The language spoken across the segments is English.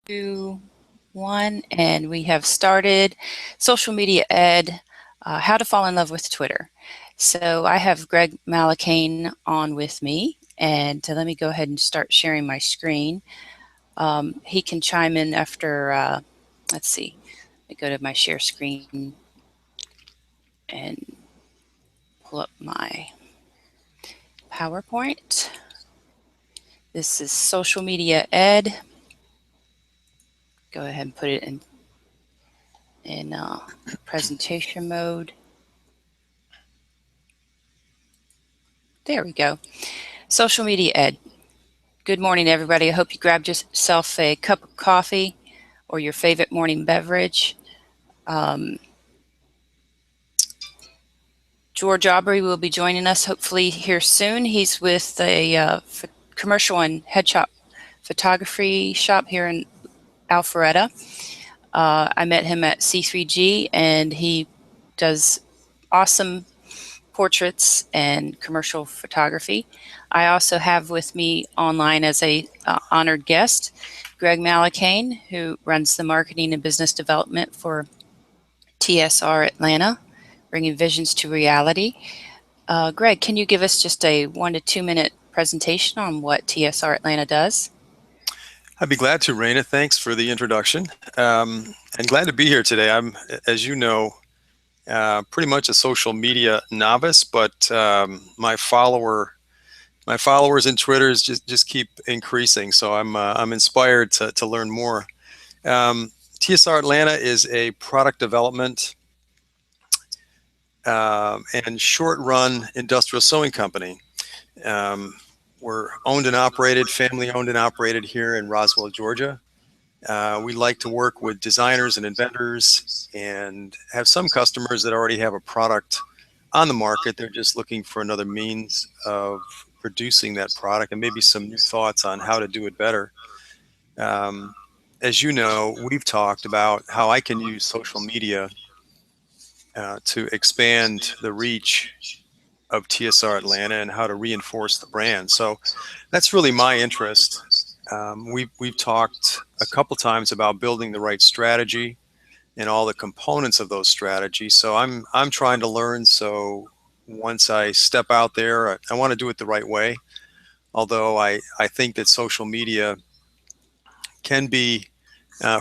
2, 1, and we have started Social Media Ed, How to Fall in Love with Twitter. So I have Greg Malakane on with me, and let me go ahead and start sharing my screen. He can chime in after, let's see, let me go to my share screen and pull up my PowerPoint. This is Social Media Ed. Go ahead and put it in presentation mode. There we go. Social Media Ed. Good morning, everybody. I hope you grabbed yourself a cup of coffee or your favorite morning beverage. George Aubrey will be joining us hopefully here soon. He's with a commercial and headshot photography shop here in Alpharetta. I met him at C3G, and he does awesome portraits and commercial photography. I also have with me online as a honored guest, Greg Malakane, who runs the marketing and business development for TSR Atlanta, bringing visions to reality. Greg, can you give us just a 1 to 2 minute presentation on what TSR Atlanta does? I'd be glad to, Raina. Thanks for the introduction. And glad to be here today. I'm, as you know, pretty much a social media novice, but my followers in Twitter just keep increasing. So I'm inspired to learn more. TSR Atlanta is a product development and short-run industrial sewing company. We're owned and operated, family owned and operated here in Roswell, Georgia. We like to work with designers and inventors and have some customers that already have a product on the market. They're just looking for another means of producing that product and maybe some new thoughts on how to do it better. As you know, we've talked about how I can use social media to expand the reach of TSR Atlanta and how to reinforce the brand. So that's really my interest. We've talked a couple times about building the right strategy and all the components of those strategies. So I'm trying to learn. So once I step out there, I want to do it the right way. Although I think that social media can be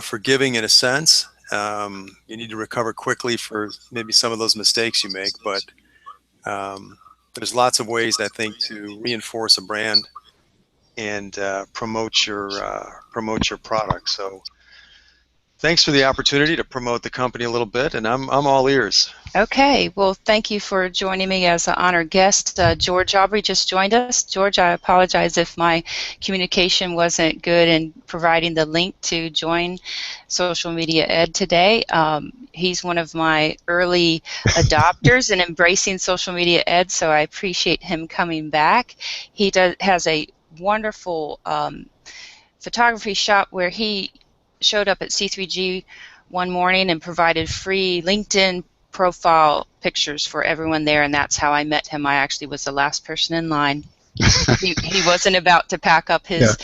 forgiving in a sense. You need to recover quickly for maybe some of those mistakes you make, but there's lots of ways, I think, to reinforce a brand and promote your product. So thanks for the opportunity to promote the company a little bit, and I'm all ears. Okay, well, thank you for joining me as an honored guest. George Aubrey just joined us. George, I apologize if my communication wasn't good in providing the link to join Social Media Ed today. He's one of my early adopters in embracing Social Media Ed, so I appreciate him coming back. He has a wonderful photography shop where he showed up at C3G one morning and provided free LinkedIn profile pictures for everyone there, and that's how I met him. I actually was the last person in line. He wasn't about to pack up his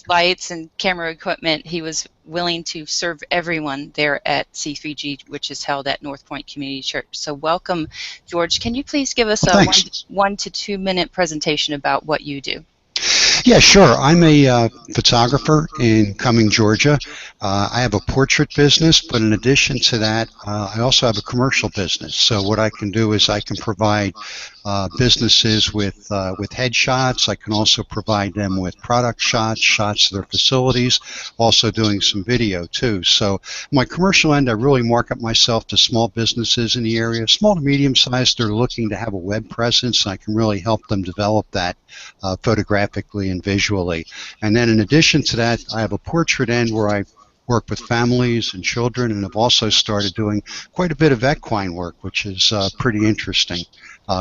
lights and camera equipment. He was willing to serve everyone there at C3G, which is held at North Point Community Church. So welcome, George. Can you please give us a 1 to 2 minute presentation about what you do? Yeah, sure. I'm a photographer in Cumming, Georgia. I have a portrait business, but in addition to that, I also have a commercial business. So what I can do is I can provide businesses with headshots. I can also provide them with product shots of their facilities, also doing some video too. So my commercial end, I really market myself to small businesses in the area, small to medium sized. They're looking to have a web presence. I can really help them develop that photographically and visually. And then in addition to that, I have a portrait end where I work with families and children, and I've also started doing quite a bit of equine work, which is pretty interesting,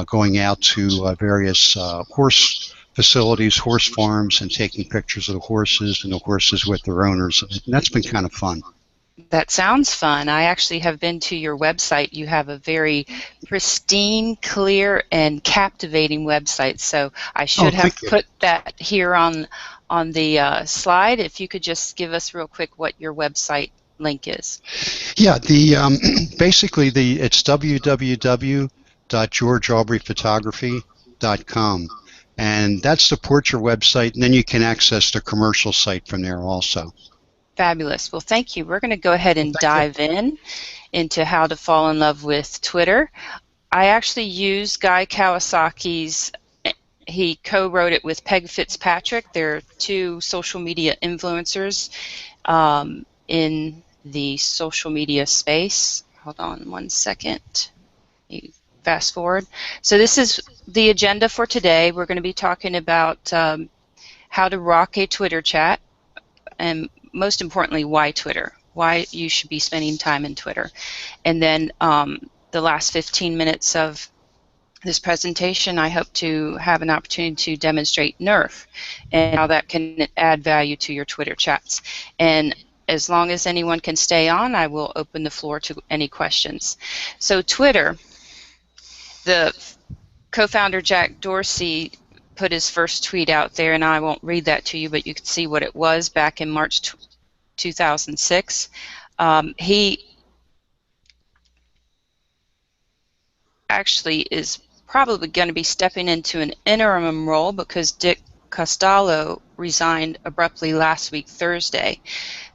going out to various horse facilities, horse farms, and taking pictures of the horses and the horses with their owners. And that's been kind of fun. That sounds fun. I actually have been to your website. You have a very pristine, clear, and captivating website. So I should have put that here on on the slide, if you could just give us real quick what your website link is. Yeah, basically it's www.georgeaubreyphotography.com, and that supports your website, and then you can access the commercial site from there also. Fabulous. Well, thank you. We're going to go ahead and dive into how to fall in love with Twitter. I actually use Guy Kawasaki's, he co-wrote it with Peg Fitzpatrick. They're two social media influencers in the social media space. Hold on one second. Fast forward. So this is the agenda for today. We're going to be talking about how to rock a Twitter chat, and most importantly, why Twitter, why you should be spending time in Twitter. And then the last 15 minutes of this presentation, I hope to have an opportunity to demonstrate Nurph and how that can add value to your Twitter chats. And as long as anyone can stay on, I will open the floor to any questions. So Twitter, the co-founder Jack Dorsey put his first tweet out there, and I won't read that to you, but you can see what it was back in March 2006. He actually is probably going to be stepping into an interim role because Dick Costolo resigned abruptly last week, Thursday.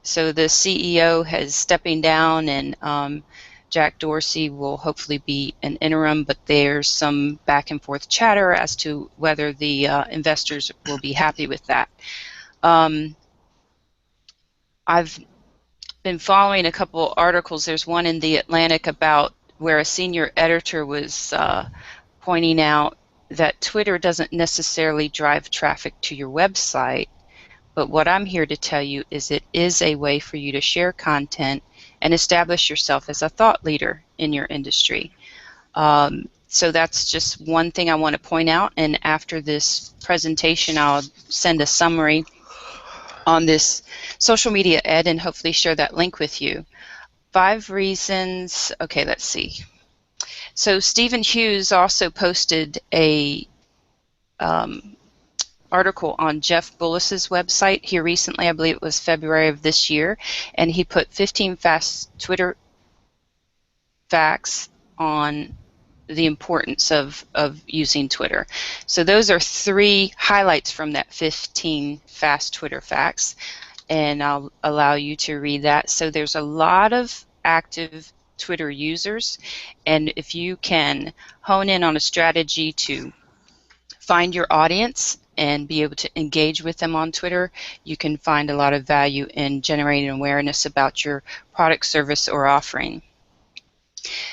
So the CEO is stepping down, and Jack Dorsey will hopefully be an interim, but there's some back and forth chatter as to whether the investors will be happy with that. I've been following a couple articles. There's one in The Atlantic about where a senior editor was pointing out that Twitter doesn't necessarily drive traffic to your website, but what I'm here to tell you is it is a way for you to share content and establish yourself as a thought leader in your industry. So that's just one thing I want to point out, and after this presentation I'll send a summary on this social media ed and hopefully share that link with you. 5 reasons, okay, let's see. So Stephen Hughes also posted a article on Jeff Bullis's website here recently. I believe it was February of this year, and he put 15 fast Twitter facts on the importance of using Twitter. So those are 3 highlights from that 15 fast Twitter facts, and I'll allow you to read that. So there's a lot of active Twitter users, and if you can hone in on a strategy to find your audience and be able to engage with them on Twitter, you can find a lot of value in generating awareness about your product, service, or offering.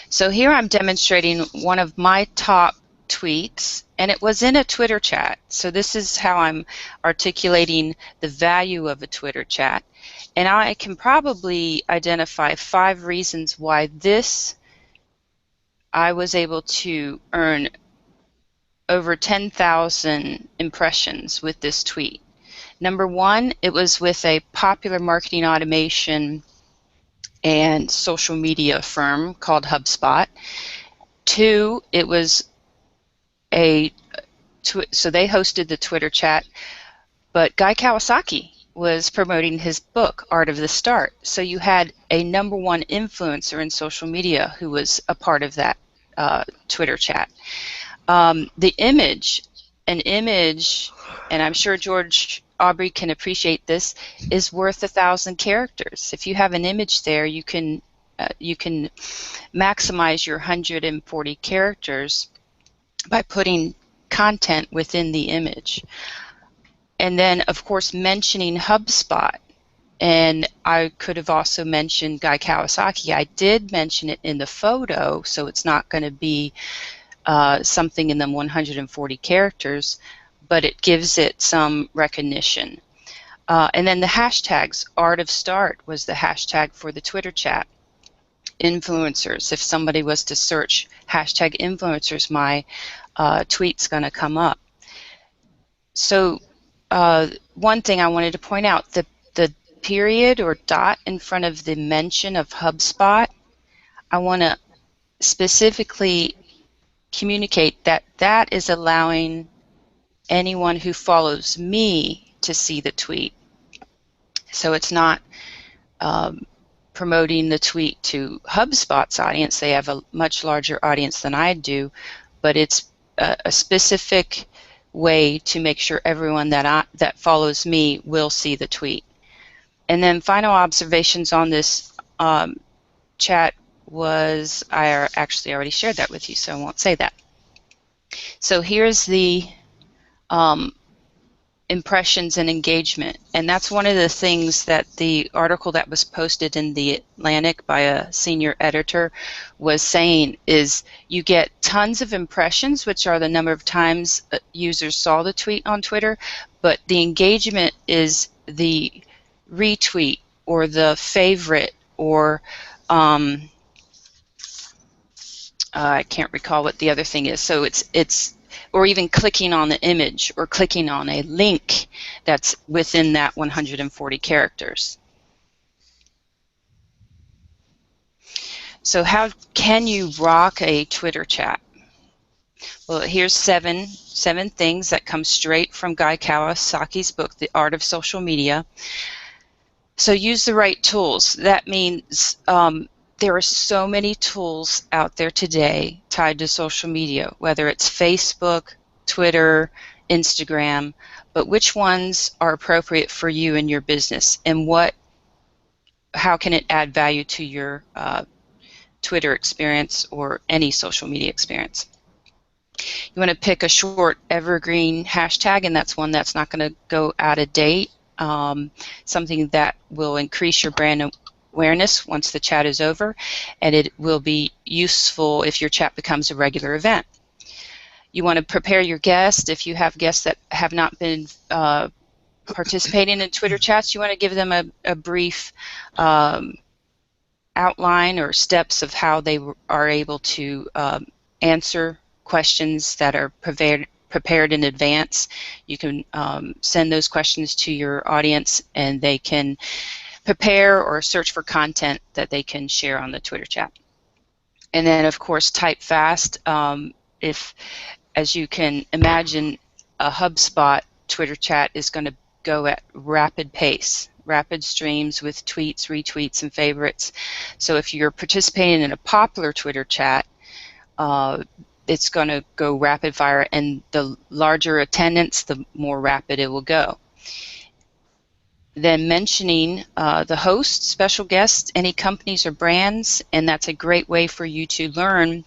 So here I'm demonstrating one of my top tweets, and it was in a Twitter chat. So this is how I'm articulating the value of a Twitter chat. And I can probably identify 5 reasons why I was able to earn over 10,000 impressions with this tweet. Number 1, it was with a popular marketing automation and social media firm called HubSpot. 2, it was so they hosted the Twitter chat, but Guy Kawasaki was promoting his book, Art of the Start. So you had a #1 influencer in social media who was a part of that Twitter chat. The image, an image, and I'm sure George Aubrey can appreciate this, is worth 1,000 characters. If you have an image there, you can maximize your 140 characters by putting content within the image. And then, of course, mentioning HubSpot. And I could have also mentioned Guy Kawasaki. I did mention it in the photo, so it's not going to be something in the 140 characters, but it gives it some recognition. And then the hashtags, Art of Start was the hashtag for the Twitter chat. Influencers, if somebody was to search hashtag influencers, my tweet's going to come up. So one thing I wanted to point out, the period or dot in front of the mention of HubSpot, I want to specifically communicate that that is allowing anyone who follows me to see the tweet. So it's not promoting the tweet to HubSpot's audience. They have a much larger audience than I do, but it's a specific way to make sure everyone that follows me will see the tweet. And then final observations on this chat was, I actually already shared that with you, so I won't say that. So here's the impressions and engagement, and that's one of the things that the article that was posted in the Atlantic by a senior editor was saying is you get tons of impressions, which are the number of times users saw the tweet on Twitter, but the engagement is the retweet or the favorite or I can't recall what the other thing is. So it's or even clicking on the image or clicking on a link that's within that 140 characters. So how can you rock a Twitter chat? Well, here's seven things that come straight from Guy Kawasaki's book, The Art of Social Media. So use the right tools. That means there are so many tools out there today tied to social media, whether it's Facebook, Twitter, Instagram, but which ones are appropriate for you and your business, and how can it add value to your Twitter experience or any social media experience? You want to pick a short evergreen hashtag, and that's one that's not going to go out of date, something that will increase your brand awareness once the chat is over, and it will be useful if your chat becomes a regular event. You want to prepare your guests. If you have guests that have not been participating in Twitter chats, you want to give them a brief outline or steps of how they are able to answer questions that are prepared in advance. You can send those questions to your audience, and they can prepare or search for content that they can share on the Twitter chat. And then, of course, type fast. If, as you can imagine, a HubSpot Twitter chat is going to go at rapid pace, rapid streams with tweets, retweets, and favorites. So if you're participating in a popular Twitter chat, it's going to go rapid fire, and the larger attendance, the more rapid it will go. Then mentioning the host, special guests, any companies or brands, and that's a great way for you to learn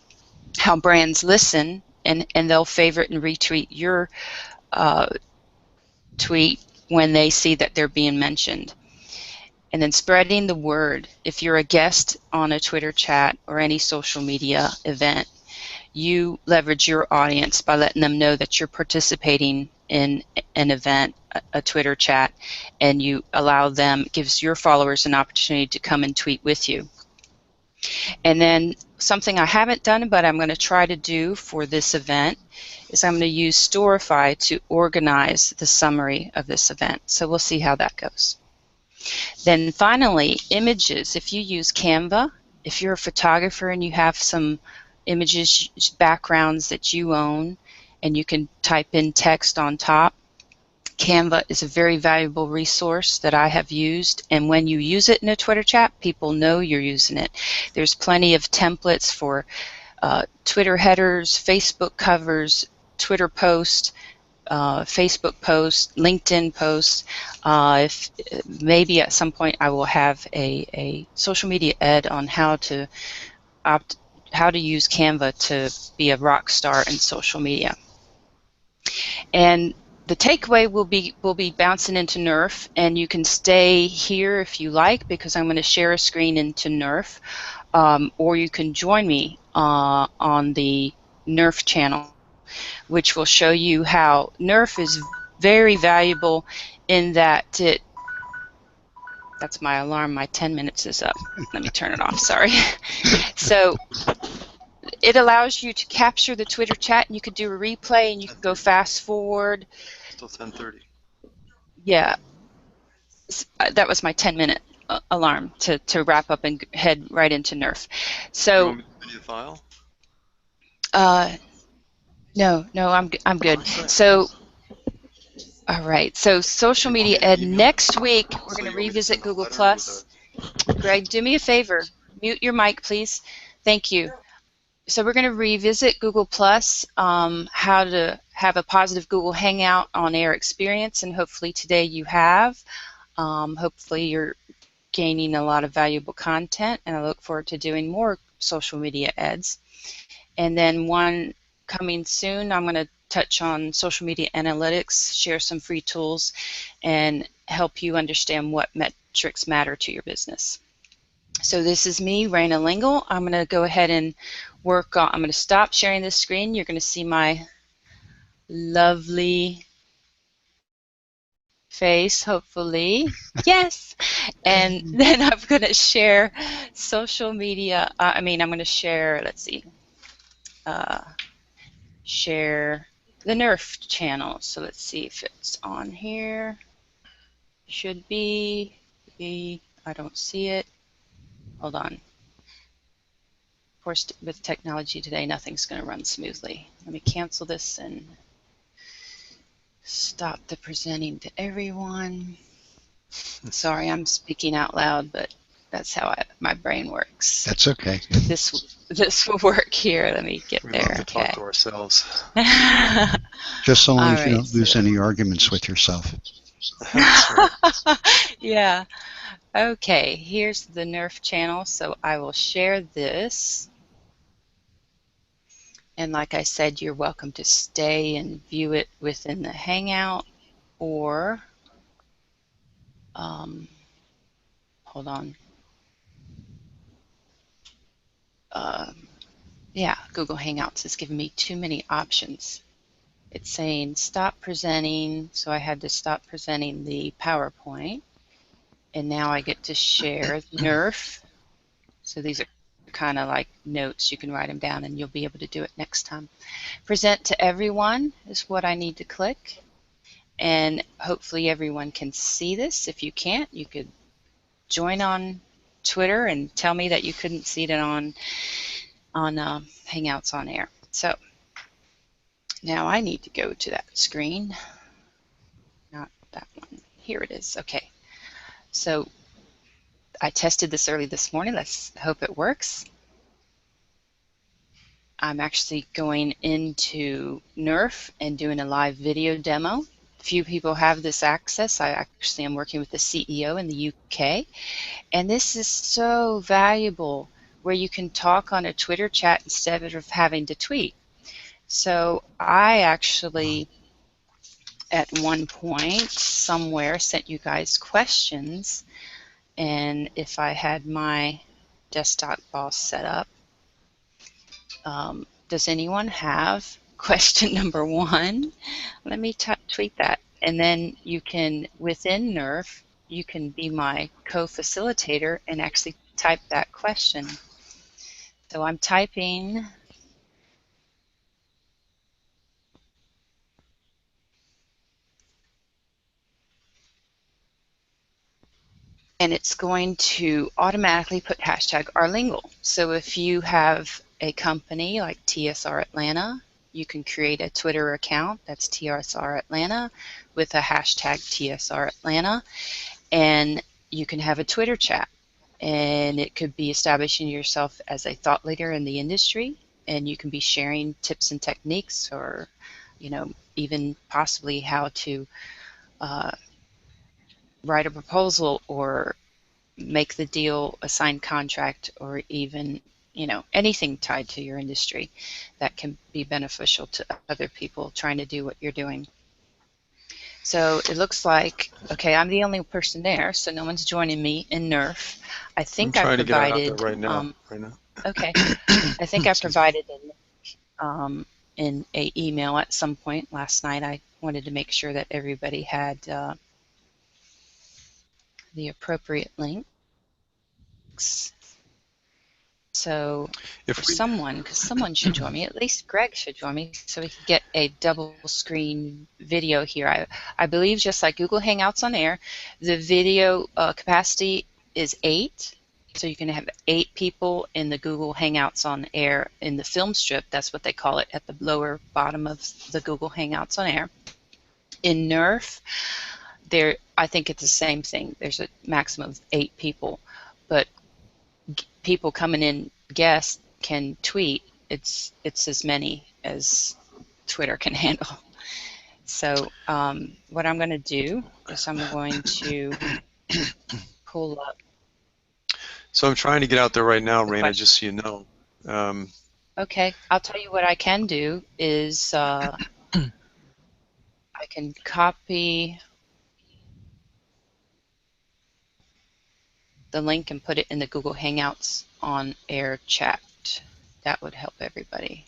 how brands listen, and they'll favorite and retweet your tweet when they see that they're being mentioned. And then spreading the word. If you're a guest on a Twitter chat or any social media event, you leverage your audience by letting them know that you're participating in an event, a Twitter chat, and you allow them, gives your followers an opportunity to come and tweet with you. And then something I haven't done but I'm going to try to do for this event is I'm going to use Storify to organize the summary of this event. So we'll see how that goes. Then finally, images. If you use Canva, if you're a photographer and you have some images, backgrounds that you own, and you can type in text on top, Canva is a very valuable resource that I have used, and when you use it in a Twitter chat, people know you're using it. There's plenty of templates for Twitter headers, Facebook covers, Twitter posts, Facebook posts, LinkedIn posts. If maybe at some point I will have a social media ed on how to use Canva to be a rock star in social media. And the takeaway will be bouncing into Nurph, and you can stay here if you like, because I'm going to share a screen into Nurph, or you can join me on the Nurph channel, which will show you how Nurph is very valuable in that that's my alarm, my 10 minutes is up. Let me turn it off, sorry. So it allows you to capture the Twitter chat, and you could do a replay, and you can go fast forward. Still 10:30. Yeah, that was my 10-minute alarm to wrap up and head right into Nurph. So, you want me to send you the file? No, I'm good. So All right, so social media, Ed, next week we're going to revisit Google Plus. Greg, do me a favor. Mute your mic, please. Thank you. So we're going to revisit Google Plus, how to have a positive Google Hangout on air experience, and hopefully today you have. Hopefully you're gaining a lot of valuable content, and I look forward to doing more social media ads. And then one coming soon, I'm going to touch on social media analytics, share some free tools, and help you understand what metrics matter to your business. So this is me, Raina Lingle. I'm going to go ahead and work on, I'm going to stop sharing this screen. You're going to see my lovely face, hopefully. Yes. And then I'm going to share social media. I'm going to share, let's see, share the Nurph channel. So let's see if it's on here. Should be. I don't see it. Hold on. Of course, with technology today, nothing's going to run smoothly. Let me cancel this and stop the presenting to everyone. Sorry, I'm speaking out loud, but that's how my brain works. That's okay. This will work here. Let me get there. We love to talk to ourselves. Just so long All as you right, don't lose any arguments with yourself. Yeah. Okay, here's the Nurph channel, so I will share this. And like I said, you're welcome to stay and view it within the Hangout, or hold on. Yeah, Google Hangouts is giving me too many options. It's saying stop presenting, so I had to stop presenting the PowerPoint. And now I get to share Nurph. So these are kind of like notes. You can write them down and you'll be able to do it next time. Present to everyone is what I need to click. And hopefully everyone can see this. If you can't, you could join on Twitter and tell me that you couldn't see it on Hangouts on Air. So now I need to go to that screen. Not that one. Here it is. Okay. So I tested this early this morning. Let's hope it works. I'm actually going into Nurph and doing a live video demo. Few people have this access. I actually am working with the CEO in the UK. And this is so valuable, where you can talk on a Twitter chat instead of having to tweet. So I actually, at one point, somewhere, sent you guys questions. And if I had my desktop all set up, does anyone have question number 1? Let me tweet that. And then you can, within Nurph, you can be my co-facilitator and actually type that question. So I'm typing. And it's going to automatically put hashtag #rlingle. So if you have a company like TSR Atlanta, you can create a Twitter account, that's TSR Atlanta, with a hashtag TSR Atlanta, and you can have a Twitter chat. And it could be establishing yourself as a thought leader in the industry, and you can be sharing tips and techniques, or even possibly how to write a proposal or make the deal, a signed contract, or even anything tied to your industry that can be beneficial to other people trying to do what you're doing. So it looks like, okay, I'm the only person there, so no one's joining me in Nurph. I think I provided. I'm trying to get out there right now. Okay, I think I provided in a email at some point last night. I wanted to make sure that everybody had the appropriate links. So because someone should join me, at least Greg should join me, so we can get a double screen video here. I believe, just like Google Hangouts on Air, the video capacity is 8. So you can have 8 people in the Google Hangouts on Air in the film strip. That's what they call it, at the lower bottom of the Google Hangouts on Air. In Nurph, I think it's the same thing. There's a maximum of 8 people, but people coming in guests can tweet. It's as many as Twitter can handle. So what I'm going to do is I'm going to pull up. So I'm trying to get out there right now, Raina, just so you know. Okay, I'll tell you what I can do is I can copy the link and put it in the Google Hangouts on Air chat. That would help everybody.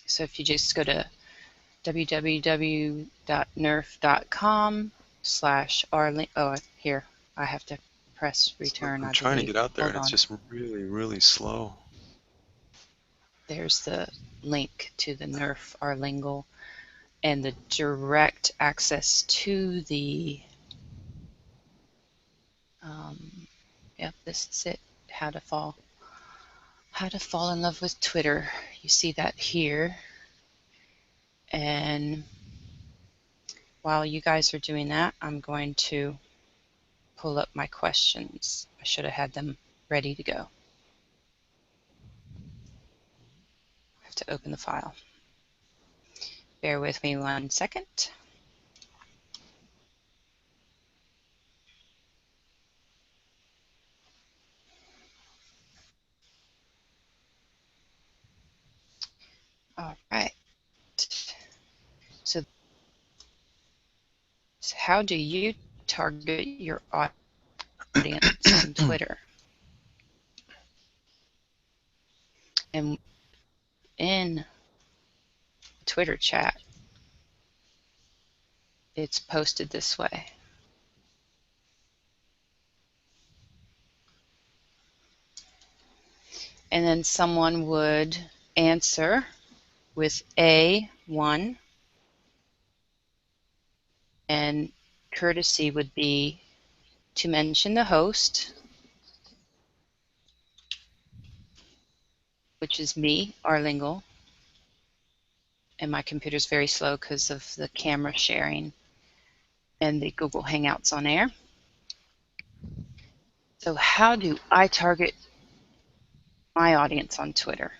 So if you just go to www.nurph.com/r-link. Oh, here, I have to press return. I'm trying to get out there, and it's just really, really slow. There's the link to the Nurph R-lingle and the direct access to the yep, this is it. How to fall in love with Twitter. You see that here. And while you guys are doing that, I'm going to pull up my questions. I should have had them ready to go. I have to open the file. Bear with me 1 second. All right. So how do you target your audience on Twitter? And in Twitter chat, it's posted this way. And then someone would answer with A1, and courtesy would be to mention the host, which is me, R-lingle, and my computer's very slow because of the camera sharing and the Google Hangouts on Air. So how do I target my audience on Twitter?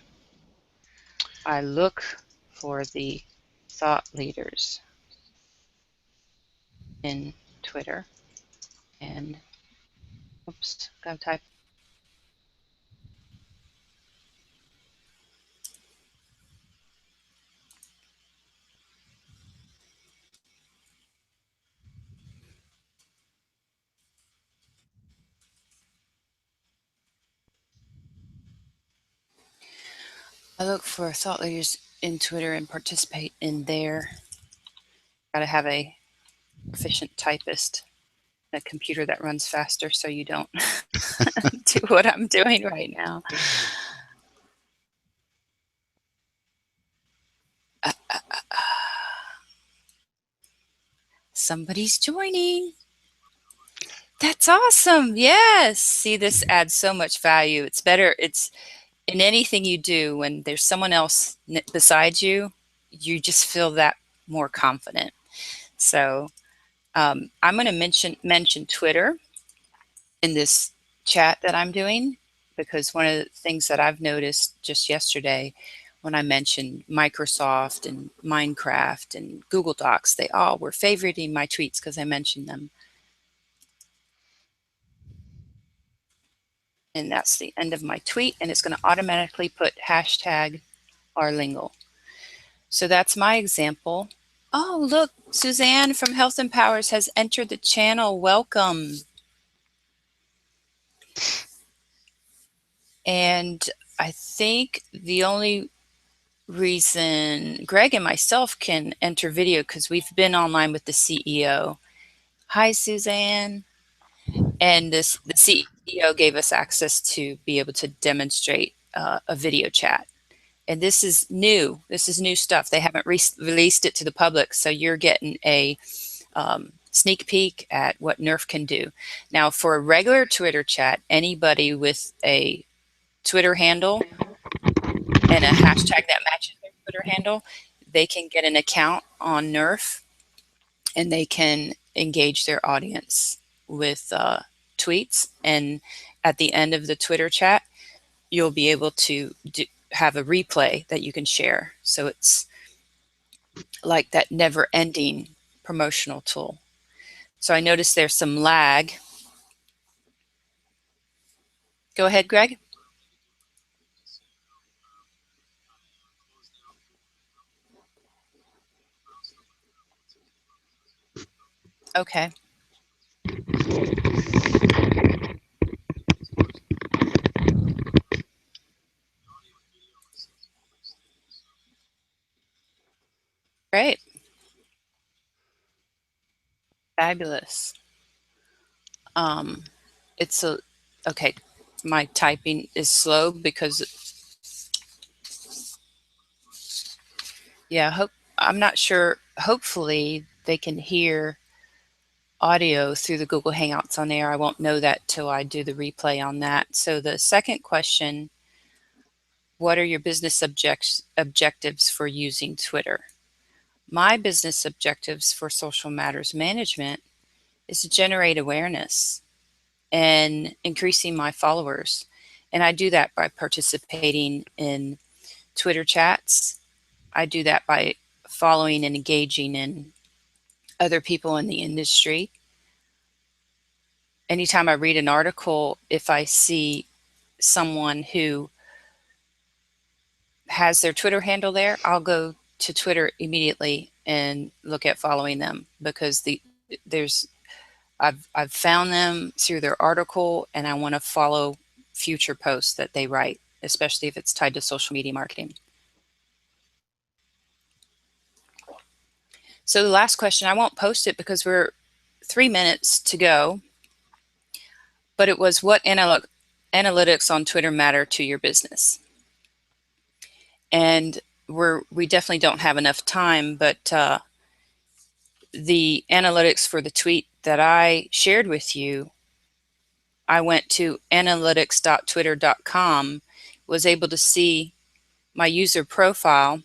I look for the thought leaders in Twitter, and oops, gotta type. I look for thought leaders in Twitter and participate in their. Gotta have a efficient typist, a computer that runs faster so you don't do what I'm doing right now. Somebody's joining. That's awesome. Yes. See, this adds so much value. It's better. It's in anything you do when there's someone else beside you, you just feel that more confident. So I'm going to mention Twitter in this chat that I'm doing, because one of the things that I've noticed just yesterday when I mentioned Microsoft and Minecraft and Google Docs, they all were favoriting my tweets because I mentioned them. And that's the end of my tweet, and it's going to automatically put hashtag R-lingle. So that's my example. Oh, look, Suzanne from Health Empowers has entered the channel. Welcome. And I think the only reason Greg and myself can enter video because we've been online with the CEO. Hi, Suzanne. And the CEO gave us access to be able to demonstrate a video chat. And this is new. This is new stuff. They haven't released it to the public, so you're getting a sneak peek at what Nurph can do. Now, for a regular Twitter chat, anybody with a Twitter handle and a hashtag that matches their Twitter handle, they can get an account on Nurph, and they can engage their audience with tweets. And at the end of the Twitter chat, you'll be able to have a replay that you can share. So it's like that never-ending promotional tool. So I noticed there's some lag. Go ahead, Greg. Okay. Great. Fabulous. It's a, okay, my typing is slow because, yeah, I'm not sure. Hopefully they can hear audio through the Google Hangouts on Air. I won't know that till I do the replay on that. So the second question, what are your business objectives for using Twitter? My business objectives for social matters management is to generate awareness and increasing my followers. And I do that by participating in Twitter chats. I do that by following and engaging in other people in the industry. Anytime I read an article, if I see someone who has their Twitter handle there, I'll go to Twitter immediately and look at following them, because I've found them through their article, and I want to follow future posts that they write, especially if it's tied to social media marketing. So the last question, I won't post it because we're 3 minutes to go, but it was, what analytics on Twitter matter to your business? And we definitely don't have enough time, but the analytics for the tweet that I shared with you, I went to analytics.twitter.com, was able to see my user profile,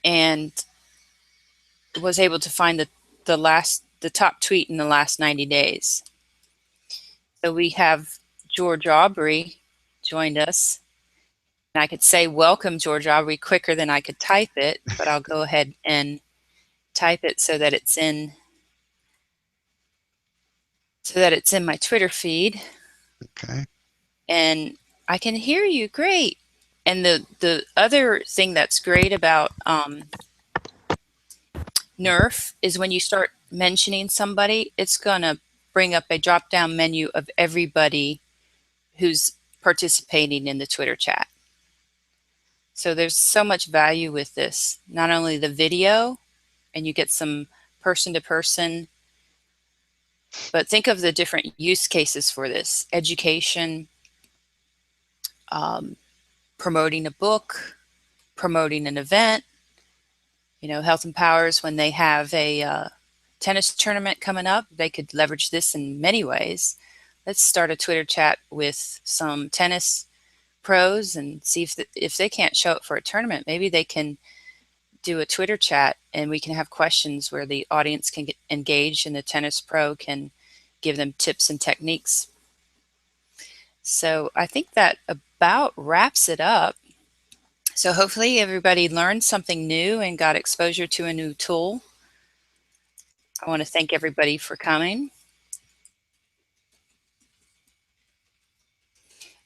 and was able to find the top tweet in the last 90 days. So we have George Aubrey joined us. And I could say welcome, George Aubrey, quicker than I could type it, but I'll go ahead and type it so that it's in my Twitter feed. Okay. And I can hear you great. And the other thing that's great about Nurph is when you start mentioning somebody, it's going to bring up a drop-down menu of everybody who's participating in the Twitter chat. So there's so much value with this. Not only the video, and you get some person-to-person, but think of the different use cases for this. Education, promoting a book, promoting an event. You know, Health and Powers, when they have a tennis tournament coming up, they could leverage this in many ways. Let's start a Twitter chat with some tennis pros and see if they can't show up for a tournament, maybe they can do a Twitter chat and we can have questions where the audience can get engaged and the tennis pro can give them tips and techniques. So I think that about wraps it up. So hopefully everybody learned something new and got exposure to a new tool. I want to thank everybody for coming.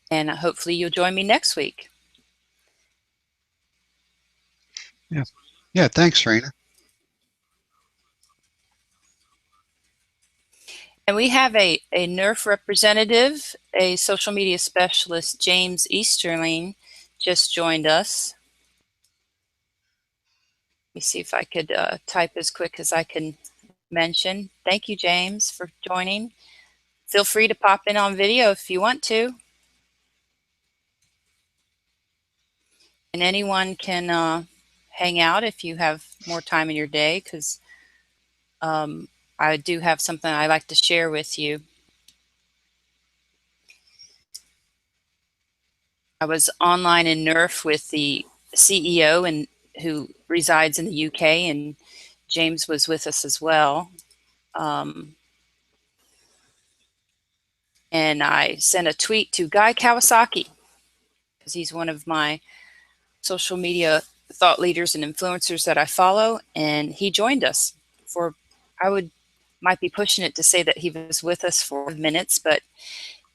And hopefully you'll join me next week. Yeah. Yeah. Thanks, Raina. And we have a Nurph representative, a social media specialist, James Easterling, just joined us. Let me see if I could type as quick as I can mention. Thank you, James, for joining. Feel free to pop in on video if you want to. And anyone can hang out if you have more time in your day, because I do have something I'd like to share with you. I was online in Nurph with the CEO and who resides in the UK, and James was with us as well. And I sent a tweet to Guy Kawasaki, because he's one of my social media thought leaders and influencers that I follow, and he joined us for, might be pushing it to say that he was with us for minutes, but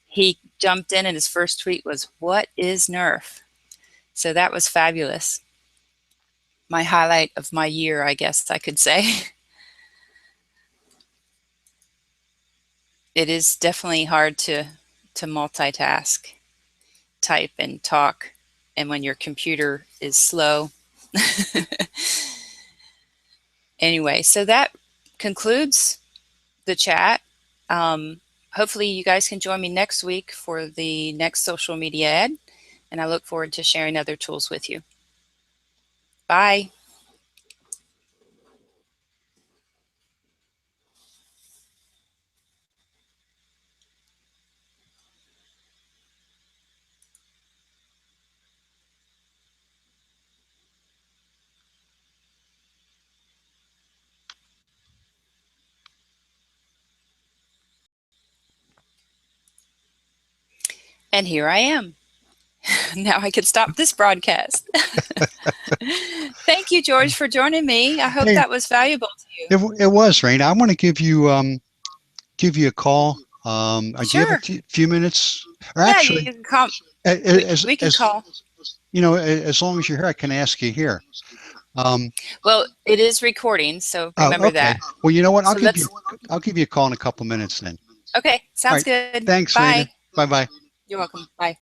he jumped in and his first tweet was, "What is Nurph?" So that was fabulous. My highlight of my year, I guess I could say. It is definitely hard to multitask, type and talk, and when your computer is slow. Anyway, so that concludes the chat. Hopefully you guys can join me next week for the next social media ed, and I look forward to sharing other tools with you. Bye. And here I am. Now I can stop this broadcast. Thank you, George, for joining me. I hope that was valuable to you. It was, Raina. I want to give you a call. Do you have a few minutes? Or yeah, actually, you can call. We can call. You know, as long as you're here, I can ask you here. Well, it is recording, so remember that. Well, you know what? I'll give you a call in a couple minutes then. Okay, sounds good. Thanks, Bye. Raina. Bye-bye. You're welcome. Bye.